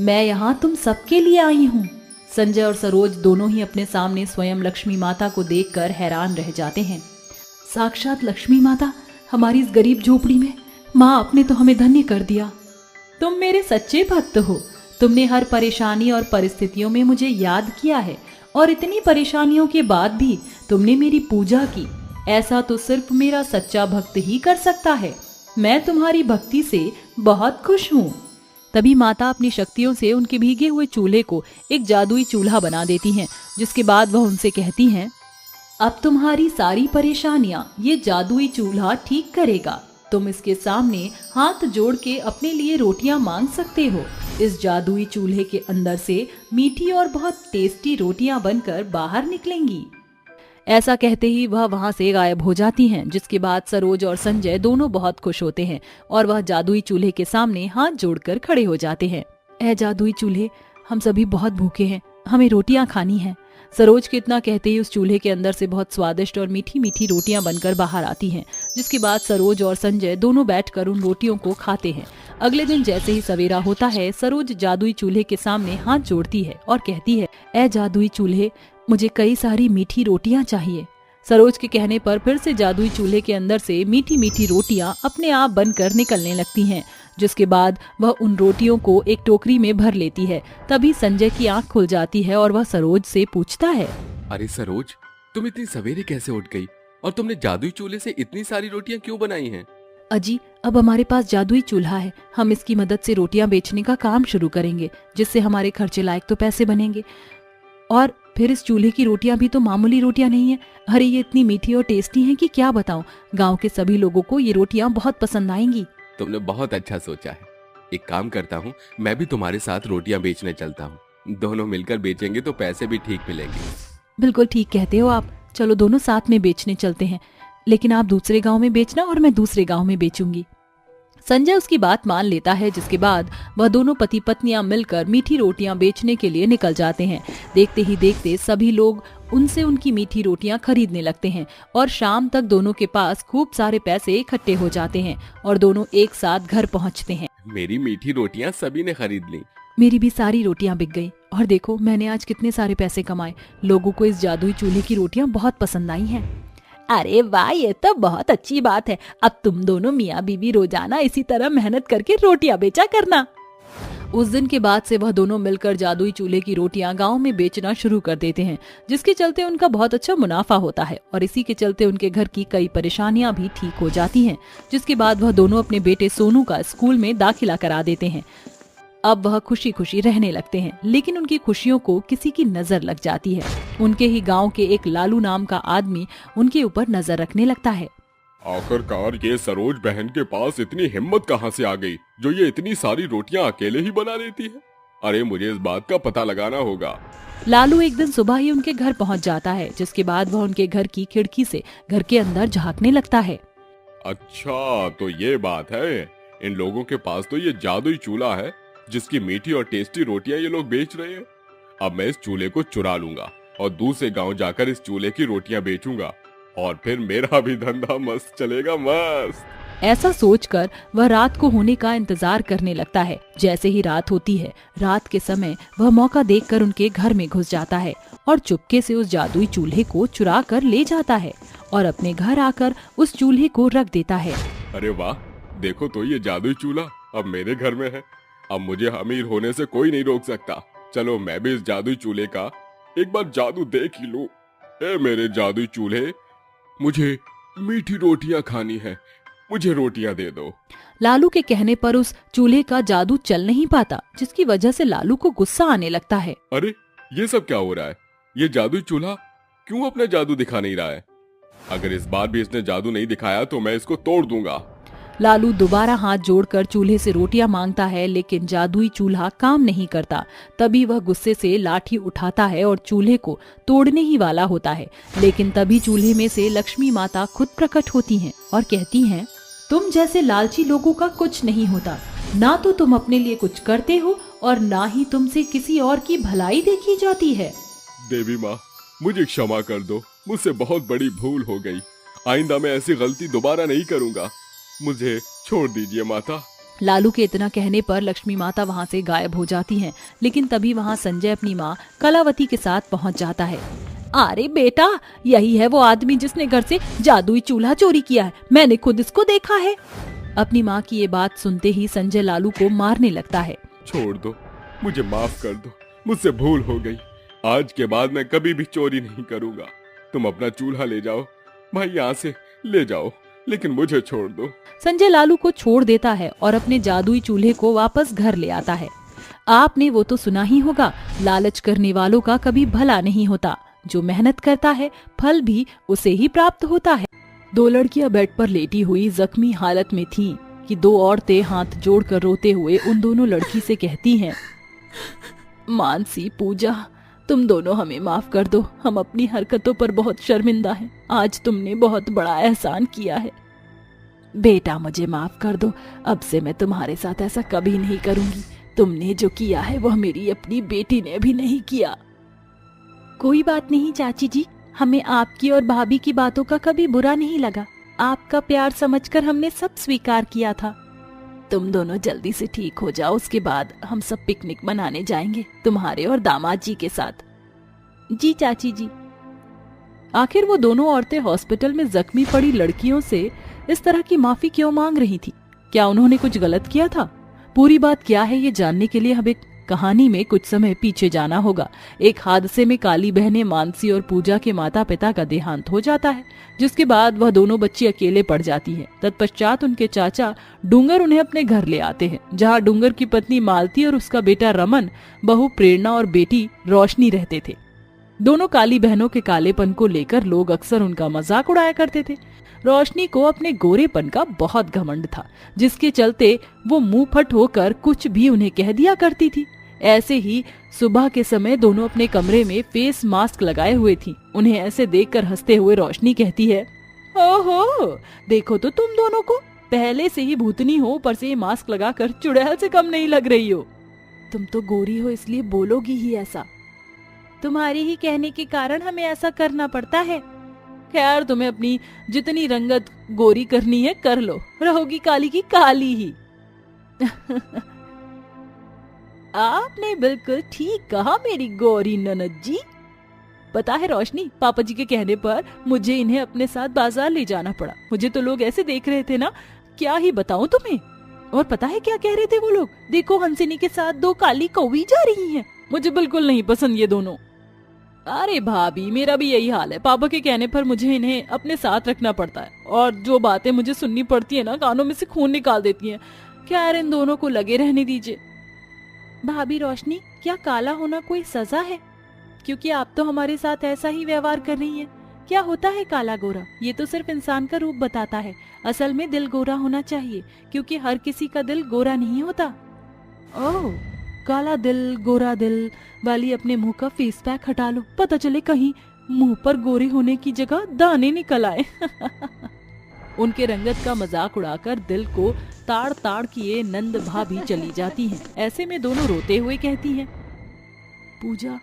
मैं यहाँ तुम सबके लिए आई हूँ। संजय और सरोज दोनों ही अपने सामने स्वयं लक्ष्मी माता को देखकर हैरान रह जाते हैं। साक्षात लक्ष्मी माता हमारी इस गरीब झोपड़ी में, माँ आपने तो हमें धन्य कर दिया। तुम मेरे सच्चे भक्त हो, तुमने हर परेशानी और परिस्थितियों में मुझे याद किया है और इतनी परेशानियों के बाद भी तुमने मेरी पूजा की। ऐसा तो सिर्फ मेरा सच्चा भक्त ही कर सकता है। मैं तुम्हारी भक्ति से बहुत खुश हूँ। तभी माता अपनी शक्तियों से उनके भीगे हुए चूल्हे को एक जादुई चूल्हा बना देती हैं, जिसके बाद वह उनसे कहती हैं, अब तुम्हारी सारी परेशानियां ये जादुई चूल्हा ठीक करेगा। तुम इसके सामने हाथ जोड़ के अपने लिए रोटियां मांग सकते हो। इस जादुई चूल्हे के अंदर से मीठी और बहुत टेस्टी रोटियां बनकर बाहर निकलेंगी। ऐसा कहते ही वह वहां से गायब हो जाती हैं, जिसके बाद सरोज और संजय दोनों बहुत खुश होते हैं और वह जादुई चूल्हे के सामने हाथ जोड़कर खड़े हो जाते हैं। ऐ जादुई चूल्हे, हम सभी बहुत भूखे हैं, हमें रोटियां खानी हैं। सरोज के इतना कहते ही उस चूल्हे के अंदर से बहुत स्वादिष्ट और मीठी मीठी रोटियां बनकर बाहर आती हैं, जिसके बाद सरोज और संजय दोनों बैठकर उन रोटियों को खाते हैं। अगले दिन जैसे ही सवेरा होता है, सरोज जादुई चूल्हे के सामने हाथ जोड़ती है और कहती है, ऐ जादुई चूल्हे, मुझे कई सारी मीठी रोटियां चाहिए। सरोज के कहने पर फिर से जादुई चूल्हे के अंदर से मीठी मीठी रोटियां अपने आप बनकर निकलने लगती हैं, जिसके बाद वह उन रोटियों को एक टोकरी में भर लेती है। तभी संजय की आंख खुल जाती है और वह सरोज से पूछता है, अरे सरोज, तुम इतनी सवेरे कैसे उठ गई और तुमने जादुई चूल्हे से इतनी सारी रोटियां क्यों बनाई हैं? अजी, अब हमारे पास जादुई चूल्हा है, हम इसकी मदद से रोटियां बेचने का काम शुरू करेंगे, जिससे हमारे खर्चे लायक तो पैसे बनेंगे। और फिर इस चूल्हे की रोटियां भी तो मामूली रोटियां नहीं है। अरे ये इतनी मीठी और टेस्टी हैं कि क्या बताऊं। गांव के सभी लोगों को ये रोटियां बहुत पसंद आएंगी। तुमने बहुत अच्छा सोचा है। एक काम करता हूँ, मैं भी तुम्हारे साथ रोटियां बेचने चलता हूँ। दोनों मिलकर बेचेंगे तो पैसे भी ठीक मिलेंगे। बिल्कुल ठीक कहते हो आप, चलो दोनों साथ में बेचने चलते हैं, लेकिन आप दूसरे गाँव में बेचना और मैं दूसरे गाँव में बेचूंगी। संजय उसकी बात मान लेता है, जिसके बाद वह दोनों पति पत्नियां मिलकर मीठी रोटियां बेचने के लिए निकल जाते हैं। देखते ही देखते सभी लोग उनसे उनकी मीठी रोटियां खरीदने लगते हैं और शाम तक दोनों के पास खूब सारे पैसे इकट्ठे हो जाते हैं और दोनों एक साथ घर पहुंचते हैं। मेरी मीठी रोटियां सभी ने खरीद ली। मेरी भी सारी रोटियां बिक गई और देखो मैंने आज कितने सारे पैसे कमाए। लोगों को इस जादुई चूल्हे की रोटियां बहुत पसंद आई हैं। अरे वाह, ये तो बहुत अच्छी बात है। अब तुम दोनों मियाँ बीवी रोजाना इसी तरह मेहनत करके रोटियां बेचा करना। उस दिन के बाद से वह दोनों मिलकर जादुई चूल्हे की रोटियां गांव में बेचना शुरू कर देते हैं, जिसके चलते उनका बहुत अच्छा मुनाफा होता है और इसी के चलते उनके घर की कई परेशानियां भी ठीक हो जाती हैं। जिसके बाद वह दोनों अपने बेटे सोनू का स्कूल में दाखिला करा देते हैं। अब वह खुशी खुशी रहने लगते हैं, लेकिन उनकी खुशियों को किसी की नजर लग जाती है। उनके ही गांव के एक लालू नाम का आदमी उनके ऊपर नजर रखने लगता है। आखिरकार ये सरोज बहन के पास इतनी हिम्मत कहाँ से आ गई जो ये इतनी सारी रोटियां अकेले ही बना लेती है? अरे मुझे इस बात का पता लगाना होगा। लालू एक दिन सुबह ही उनके घर पहुंच जाता है, जिसके बाद वह उनके घर की खिड़की से घर के अंदर झांकने लगता है। अच्छा, तो ये बात है। इन लोगों के पास तो ये जादुई चूल्हा है जिसकी मीठी और टेस्टी रोटियां ये लोग बेच रहे हैं। अब मैं इस चूल्हे को चुरा लूंगा और दूसरे गांव जाकर इस चूल्हे की रोटियां बेचूंगा और फिर मेरा भी धंधा मस्त चलेगा, मस्त। ऐसा सोचकर वह रात को होने का इंतजार करने लगता है। जैसे ही रात होती है, रात के समय वह मौका देखकर उनके घर में घुस जाता है और चुपके से उस जादुई चूल्हे को चुरा कर ले जाता है और अपने घर आकर उस चूल्हे को रख देता है। अरे वाह, देखो तो ये जादुई चूल्हा अब मेरे घर में है। अब मुझे अमीर होने से कोई नहीं रोक सकता। चलो मैं भी इस जादुई चूल्हे का एक बार जादू देख ही लूं। ए मेरे जादुई चूल्हे, मुझे मीठी रोटियां खानी है, मुझे रोटियां दे दो। लालू के कहने पर उस चूल्हे का जादू चल नहीं पाता, जिसकी वजह से लालू को गुस्सा आने लगता है। अरे ये सब क्या हो रहा है? ये जादुई चूल्हा क्यों अपना जादू दिखा नहीं रहा है? अगर इस बार भी इसने जादू नहीं दिखाया तो मैं इसको तोड़ दूंगा। लालू दोबारा हाथ जोड़कर चूल्हे से रोटियां मांगता है, लेकिन जादुई चूल्हा काम नहीं करता। तभी वह गुस्से से लाठी उठाता है और चूल्हे को तोड़ने ही वाला होता है, लेकिन तभी चूल्हे में से लक्ष्मी माता खुद प्रकट होती हैं और कहती हैं, तुम जैसे लालची लोगों का कुछ नहीं होता। ना तो तुम अपने लिए कुछ करते हो और ना ही तुमसे किसी और की भलाई देखी जाती है। देवी माँ, मुझे क्षमा कर दो। मुझसे बहुत बड़ी भूल हो गई। आइंदा मैं ऐसी गलती दोबारा नहीं करूंगा। मुझे छोड़ दीजिए माता। लालू के इतना कहने पर लक्ष्मी माता वहाँ से गायब हो जाती हैं, लेकिन तभी वहाँ संजय अपनी माँ कलावती के साथ पहुँच जाता है। अरे बेटा, यही है वो आदमी जिसने घर से जादुई चूल्हा चोरी किया है। मैंने खुद इसको देखा है। अपनी माँ की ये बात सुनते ही संजय लालू को मारने लगता है। छोड़ दो, मुझे माफ कर दो, मुझसे भूल हो गई। आज के बाद मैं कभी भी चोरी नहीं करूंगा। तुम अपना चूल्हा ले जाओ भाई, यहाँ से ले जाओ, लेकिन मुझे छोड़ दो। संजय लालू को छोड़ देता है और अपने जादुई चूल्हे को वापस घर ले आता है। आपने वो तो सुना ही होगा, लालच करने वालों का कभी भला नहीं होता। जो मेहनत करता है फल भी उसे ही प्राप्त होता है। दो लड़कियां बेड पर लेटी हुई जख्मी हालत में थीं कि दो औरतें हाथ जोड़कर रोते हुए उन दोनों लड़की से कहती हैं, मानसी, पूजा, तुम दोनों हमें माफ कर दो। हम अपनी हरकतों पर बहुत शर्मिंदा हैं। आज तुमने बहुत बड़ा एहसान किया है। बेटा, मुझे माफ कर दो। अब से मैं तुम्हारे साथ ऐसा कभी नहीं करूंगी। तुमने जो किया है वह मेरी अपनी बेटी ने भी नहीं किया। कोई बात नहीं चाची जी, हमें आपकी और भाभी की बातों का कभी बुरा नहीं लगा। आपका प्यार समझकर हमने सब स्वीकार किया था। तुम दोनों जल्दी से ठीक हो जाओ, उसके बाद हम सब पिकनिक मनाने जाएंगे तुम्हारे और दामाद जी के साथ। जी चाची जी। आखिर वो दोनों औरतें हॉस्पिटल में जख्मी पड़ी लड़कियों से इस तरह की माफी क्यों मांग रही थी? क्या उन्होंने कुछ गलत किया था? पूरी बात क्या है ये जानने के लिए हमें कहानी में कुछ समय पीछे जाना होगा। एक हादसे में काली बहनें मानसी और पूजा के माता पिता का देहांत हो जाता है, जिसके बाद वह दोनों बच्ची अकेले पड़ जाती हैं। तत्पश्चात उनके चाचा डूंगर उन्हें अपने घर ले आते हैं, जहां डूंगर की पत्नी मालती और उसका बेटा रमन, बहू प्रेरणा और बेटी रोशनी रहते थे। दोनों काली बहनों के कालेपन को लेकर लोग अक्सर उनका मजाक उड़ाया करते थे। रोशनी को अपने गोरेपन का बहुत घमंड था, जिसके चलते वो मुंह फट होकर कुछ भी उन्हें कह दिया करती थी। ऐसे ही सुबह के समय दोनों अपने कमरे में फेस मास्क लगाए हुए थी। उन्हें ऐसे देखकर हंसते हुए रोशनी कहती है, ओहो, देखो तो तुम दोनों को, पहले से ही भूतनी हो, ऊपर से ये मास्क लगाकर चुड़ैल से कम नहीं लग रही हो। तुम तो गोरी हो इसलिए बोलोगी ही ऐसा। तुम्हारे ही कहने के कारण हमें ऐसा करना पड़ता है। खैर, तुम्हें अपनी जितनी रंगत गोरी करनी है कर लो, रहोगी काली की काली ही। आपने बिल्कुल ठीक कहा मेरी गौरी ननद जी। पता है रोशनी, पापा जी के कहने पर मुझे इन्हें अपने साथ बाजार ले जाना पड़ा। मुझे तो लोग ऐसे देख रहे थे ना, क्या ही बताऊं तुम्हें। और पता है क्या कह रहे थे वो लोग? देखो, हंसिनी के साथ दो काली कौवी जा रही हैं। मुझे बिल्कुल नहीं पसंद ये दोनों। अरे भाभी, मेरा भी यही हाल है। पापा के कहने पर मुझे इन्हें अपने साथ रखना पड़ता है, और जो बातें मुझे सुननी पड़ती है ना, कानों में से खून निकाल देती हैं। क्या इन दोनों को लगे रहने दीजिए। भाभी रोशनी, क्या काला होना कोई सजा है? क्योंकि आप तो हमारे साथ ऐसा ही व्यवहार कर रही हैं। क्या होता है काला गोरा? ये तो सिर्फ इंसान का रूप बताता है। असल में दिल गोरा होना चाहिए, क्योंकि हर किसी का दिल गोरा नहीं होता। ओह, काला दिल गोरा दिल वाली अपने मुंह का फेस पैक हटा लो, पता चले कहीं मुंह पर गोरे होने की जगह दाने निकल आए। उनके रंगत का मजाक उड़ाकर दिल को ताड़ ताड़ किए नंद भाभी चली जाती हैं। ऐसे में दोनों रोते हुए कहती हैं, पूजा,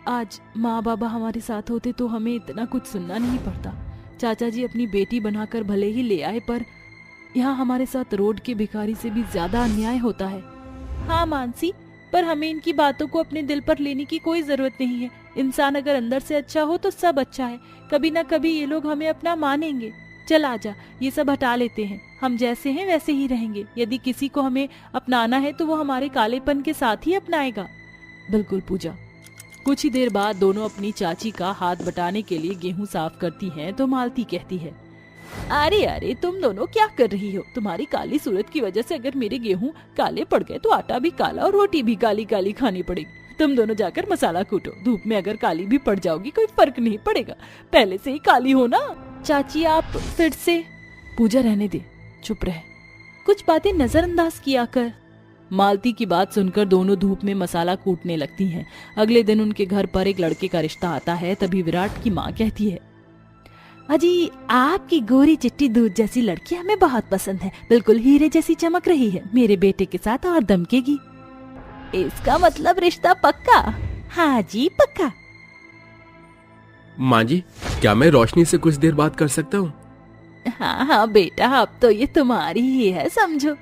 आज माँ बाबा हमारे साथ होते तो हमें इतना कुछ सुनना नहीं पड़ता। चाचा जी अपनी बेटी बनाकर भले ही ले आए, पर यहाँ हमारे साथ रोड के भिखारी से भी ज्यादा अन्याय होता है। हाँ मानसी, पर हमें इनकी बातों को अपने दिल पर लेने की कोई जरूरत नहीं है। इंसान अगर अंदर से अच्छा हो तो सब अच्छा है। कभी ना कभी ये लोग हमें अपना मानेंगे। चल आजा, ये सब हटा लेते हैं। हम जैसे हैं वैसे ही रहेंगे। यदि किसी को हमें अपनाना है तो वो हमारे कालेपन के साथ ही अपनाएगा। बिल्कुल पूजा। कुछ ही देर बाद दोनों अपनी चाची का हाथ बटाने के लिए गेहूं साफ करती हैं तो मालती कहती है, अरे अरे, तुम दोनों क्या कर रही हो? तुम्हारी काली सूरत की वजह से अगर मेरे गेहूं काले पड़ गए तो आटा भी काला और रोटी भी काली काली खानी पड़ेगी। तुम दोनों जाकर मसाला कूटो। धूप में अगर काली भी पड़ जाओगी कोई फर्क नहीं पड़ेगा, पहले से ही काली हो ना। चाची आप फिर से। पूजा रहने दे, चुप रह, कुछ बातें नजरअंदाज किया कर। मालती की बात सुनकर दोनों धूप में मसाला कूटने लगती हैं। अगले दिन उनके घर पर एक लड़के का रिश्ता आता है। तभी विराट की माँ कहती है, अजी आपकी गोरी चिट्टी दूध जैसी लड़की हमें बहुत पसंद है। बिल्कुल हीरे जैसी चमक रही है। मेरे बेटे के साथ और दमकेगी। इसका मतलब रिश्ता पक्का? हाँ जी पक्का। माँ जी, क्या मैं रोशनी से कुछ देर बात कर सकता हूँ? हाँ हाँ बेटा, अब तो ये तुम्हारी ही है समझो।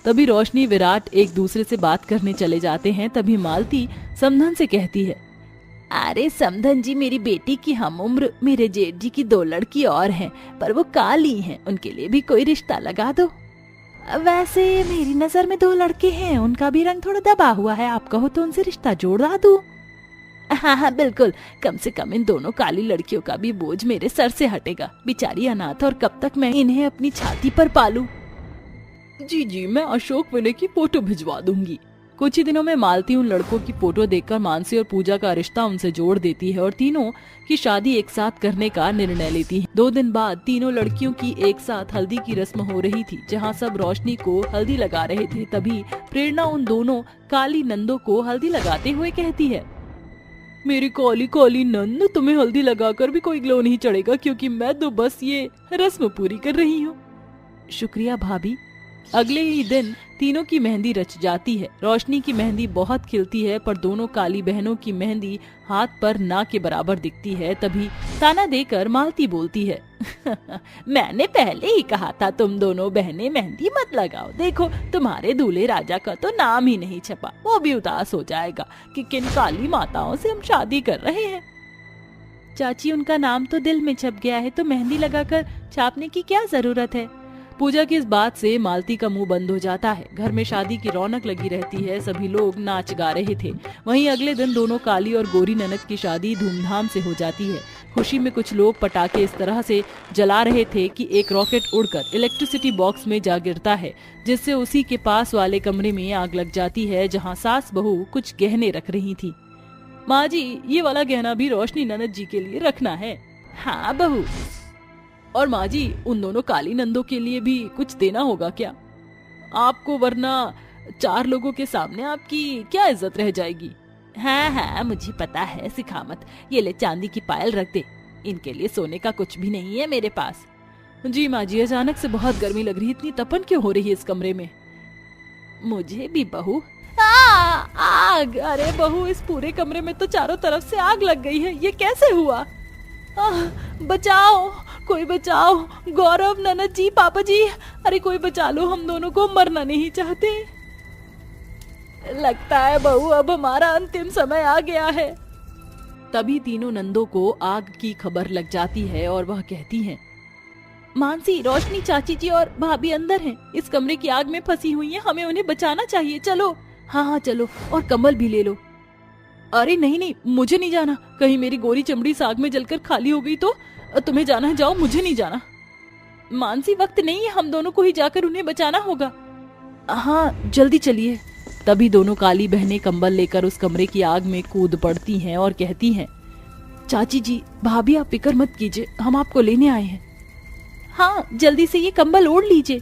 तभी रोशनी विराट एक दूसरे से बात करने चले जाते हैं। तभी मालती समधन से कहती है, अरे समधन जी, मेरी बेटी की हम उम्र मेरे जेठ जी की 2 लड़की और हैं, पर वो काली हैं, उनके लिए भी कोई रिश्ता लगा दो। वैसे मेरी नजर में 2 लड़के हैं, उनका भी रंग थोड़ा दबा हुआ है, आप कहो तो उनसे रिश्ता जोड़ा दूं। हाँ हाँ बिल्कुल, कम से कम इन दोनों काली लड़कियों का भी बोझ मेरे सर से हटेगा। बेचारी अनाथ, और कब तक मैं इन्हें अपनी छाती पर पालूं। जी जी, मैं अशोक विनय की फोटो भिजवा दूंगी। कुछ ही दिनों में मालती उन लड़कों की फोटो देखकर मानसी और पूजा का रिश्ता उनसे जोड़ देती है और तीनों की शादी एक साथ करने का निर्णय लेती है। 2 दिन बाद तीनों लड़कियों की एक साथ हल्दी की रस्म हो रही थी, जहां सब रोशनी को हल्दी लगा रहे थे। तभी प्रेरणा उन दोनों काली नंदों को हल्दी लगाते हुए कहती है, मेरी काली काली नंद, तुम्हें हल्दी लगाकर भी कोई ग्लो नहीं चढ़ेगा, क्योंकि मैं तो बस ये रस्म पूरी कर रही हूँ। शुक्रिया भाभी। अगले ही दिन तीनों की मेहंदी रच जाती है। रोशनी की मेहंदी बहुत खिलती है, पर दोनों काली बहनों की मेहंदी हाथ पर ना के बराबर दिखती है। तभी ताना देकर मालती बोलती है, मैंने पहले ही कहा था तुम दोनों बहनें मेहंदी मत लगाओ। देखो तुम्हारे दूल्हे राजा का तो नाम ही नहीं छपा, वो भी उदास हो जाएगा कि किन काली माताओं से हम शादी कर रहे हैं। चाची, उनका नाम तो दिल में छप गया है, तो मेहंदी लगाकर छापने की क्या जरूरत है। पूजा की इस बात से मालती का मुंह बंद हो जाता है। घर में शादी की रौनक लगी रहती है, सभी लोग नाच गा रहे थे। वहीं अगले दिन दोनों काली और गोरी ननद की शादी धूमधाम से हो जाती है। खुशी में कुछ लोग पटाखे इस तरह से जला रहे थे कि एक रॉकेट उड़कर इलेक्ट्रिसिटी बॉक्स में जा गिरता है, जिससे उसी के पास वाले कमरे में आग लग जाती है, जहाँ सास बहू कुछ गहने रख रही थी। माँ जी, ये वाला गहना भी रोशनी ननद जी के लिए रखना है। हाँ बहू। और माँ जी, उन दोनों काली नंदों के लिए भी कुछ देना होगा क्या आपको, वरना 4 लोगों के सामने आपकी क्या इज्जत रह जाएगी। हाँ हाँ मुझे पता है, सिखा मत। ये ले चांदी की पायल रख दे, इनके लिए सोने का कुछ भी नहीं है मेरे पास। जी माँ जी, अचानक से बहुत गर्मी लग रही है, इतनी तपन क्यों हो रही है इस कमरे में। मुझे भी बहू। आग! अरे बहू, इस पूरे कमरे में तो चारों तरफ से आग लग गई है, ये कैसे हुआ। बचाओ, कोई बचाओ। गौरव, ननद जी, पापा जी, अरे कोई बचा लो, हम दोनों को मरना नहीं चाहते। लगता है बहू अब हमारा अंतिम समय आ गया है। तभी तीनों नंदों को आग की खबर लग जाती है और वह कहती हैं, मानसी, रोशनी, चाची जी और भाभी अंदर हैं, इस कमरे की आग में फंसी हुई हैं, हमें उन्हें बचाना चाहिए। चलो। हाँ हाँ चलो, और कंबल भी ले लो। अरे नहीं नहीं, मुझे नहीं जाना, कहीं मेरी गोरी चमड़ी साग में जलकर खाली हो गई तो। तुम्हें जाना है जाओ, मुझे नहीं जाना। मानसी, वक्त नहीं है, हम दोनों को ही जाकर उन्हें बचाना होगा। हाँ जल्दी चलिए। तभी दोनों काली बहनें कंबल लेकर उस कमरे की आग में कूद पड़ती हैं और कहती हैं, चाची जी, भाभी, आप फिक्र मत कीजिए, हम आपको लेने आए हैं। हाँ जल्दी से ये कंबल ओढ़ लीजिए।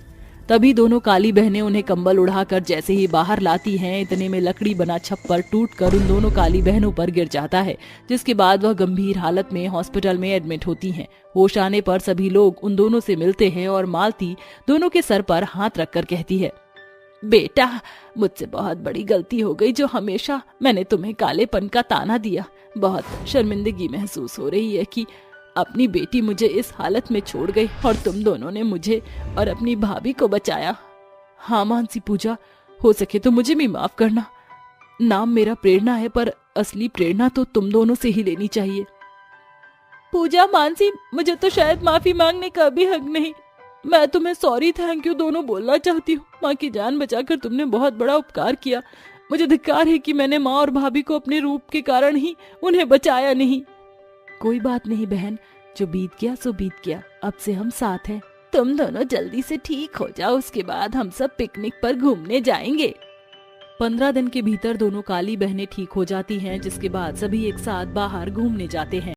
तभी दोनों काली बहनें उन्हें कंबल उड़ाकर जैसे ही बाहर लाती हैं, इतने में लकड़ी बना छप्पर टूटकर उन दोनों काली बहनों पर गिर जाता है, जिसके बाद वह गंभीर हालत में हॉस्पिटल में एडमिट होती हैं। होश आने पर सभी लोग उन दोनों से मिलते हैं और मालती दोनों के सर पर हाथ रखकर कहती है, बेटा, मुझसे बहुत बड़ी गलती हो गई, जो हमेशा मैंने तुम्हें कालेपन का ताना दिया। बहुत शर्मिंदगी महसूस हो रही है कि अपनी बेटी मुझे इस हालत में छोड़ गई और तुम दोनों ने मुझे और अपनी भाभी को बचाया। हाँ मानसी, पूजा, हो सके तो मुझे भी माफ करना। नाम मेरा प्रेरणा है, पर असली प्रेरणा तो तुम दोनों से ही लेनी चाहिए। पूजा, मानसी, मुझे तो शायद माफी मांगने का भी हक नहीं। मैं तुम्हें सॉरी, थैंक यू दोनों बोलना चाहती हूँ। माँ की जान बचाकर तुमने बहुत बड़ा उपकार किया। मुझे धिक्कार है कि मैंने माँ और भाभी को अपने रूप के कारण ही उन्हें बचाया नहीं। कोई बात नहीं बहन, जो बीत गया सो बीत गया, अब से हम साथ हैं। तुम दोनों जल्दी से ठीक हो जाओ, उसके बाद हम सब पिकनिक पर घूमने जाएंगे। 15 दिन के भीतर दोनों काली बहनें ठीक हो जाती हैं, जिसके बाद सभी एक साथ बाहर घूमने जाते हैं।